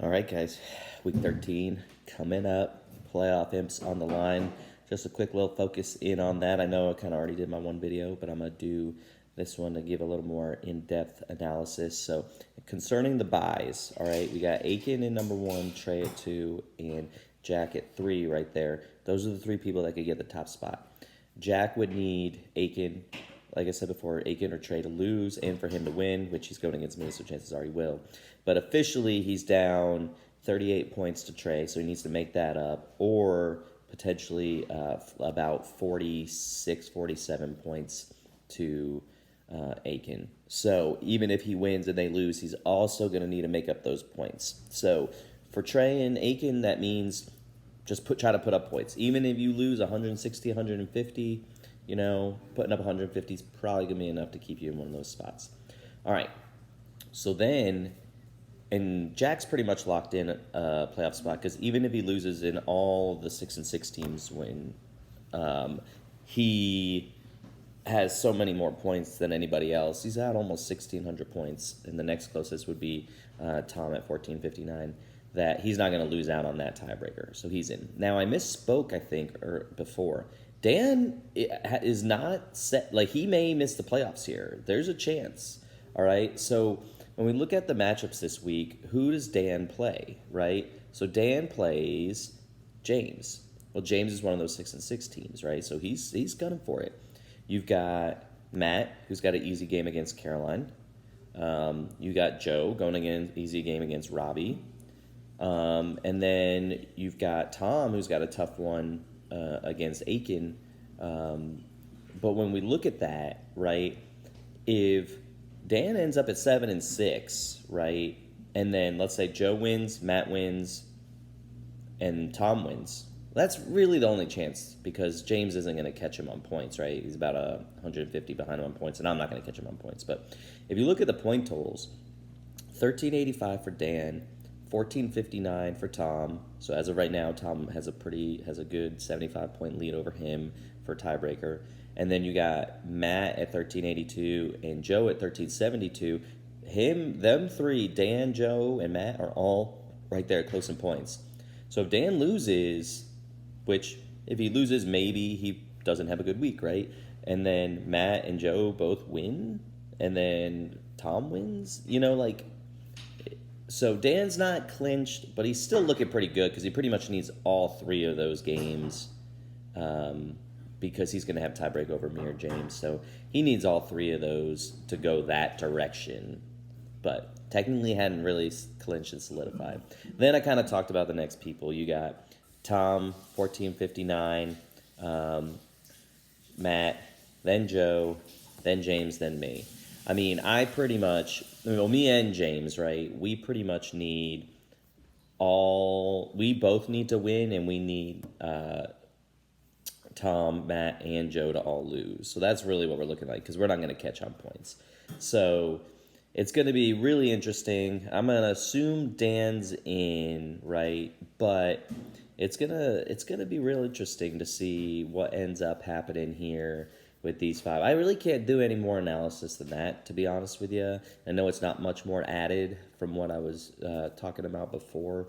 All right, guys. Week 13 coming up. Playoff imps on the line. Just a quick little focus in on that. I know I kind of already did my one video, but I'm going to do this one to give a little more in-depth analysis. So concerning the buys, all right, we got Aiken in number 1, Trey at 2, and Jack at 3 right there. Those are the 3 people that could get the top spot. Jack would need Aiken, like I said before, Aiken or Trey to lose and for him to win, which he's going against me, so chances are he will. But officially, he's down 38 points to Trey, so he needs to make that up, or potentially about 46, 47 points to Aiken. So even if he wins and they lose, he's also going to need to make up those points. So for Trey and Aiken, that means just try to put up points. Even if you lose 160, 150, putting up 150 is probably going to be enough to keep you in one of those spots. All right. So then, and Jack's pretty much locked in a playoff spot because even if he loses in all the 6 and 6 teams win, he has so many more points than anybody else. He's at almost 1,600 points, and the next closest would be Tom at 1,459. That he's not going to lose out on that tiebreaker, so he's in. Now I misspoke, I think, before. Dan is not set. Like, he may miss the playoffs here. There's a chance. All right. So when we look at the matchups this week, who does Dan play? Right. So Dan plays James. Well, James is one of those 6 and 6 teams, right? So he's gunning for it. You've got Matt, who's got an easy game against Caroline. You got Joe going against easy game against Robbie. And then you've got Tom, who's got a tough one against Aiken. But when we look at that, right, if Dan ends up at 7 and 6, right, and then let's say Joe wins, Matt wins, and Tom wins, that's really the only chance because James isn't going to catch him on points, right? He's about 150 behind him on points, and I'm not going to catch him on points. But if you look at the point totals, 1385 for Dan, 1459 for Tom. So as of right now, Tom has a good 75-point lead over him for tiebreaker. And then you got Matt at 1382 and Joe at 1372. Them three, Dan, Joe, and Matt, are all right there close in points. So if Dan loses, which if he loses, maybe he doesn't have a good week, right? And then Matt and Joe both win, and then Tom wins, so Dan's not clinched, but he's still looking pretty good because he pretty much needs all 3 of those games because he's going to have tiebreak over me or James. So he needs all 3 of those to go that direction. But technically hadn't really clinched and solidified. Then I kind of talked about the next people. You got Tom, 1459, Matt, then Joe, then James, then me. I mean, me and James, right? We pretty much we both need to win, and we need Tom, Matt, and Joe to all lose. So that's really what we're looking like, because we're not going to catch on points. So it's going to be really interesting. I'm going to assume Dan's in, right? But it's gonna be real interesting to see what ends up happening here with these 5. I really can't do any more analysis than that, to be honest with you. I know it's not much more added from what I was talking about before,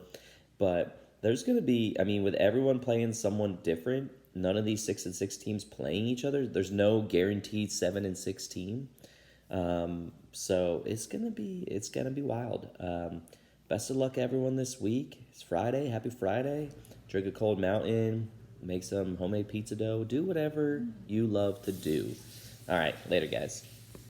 but there's going to be, with everyone playing someone different, none of these 6 and 6 teams playing each other, there's no guaranteed 7 and 6 team. So it's gonna be wild. Best of luck, everyone, this week. It's Friday. Happy Friday. Drink a cold mountain. Make some homemade pizza dough. Do whatever you love to do. All right. Later, guys.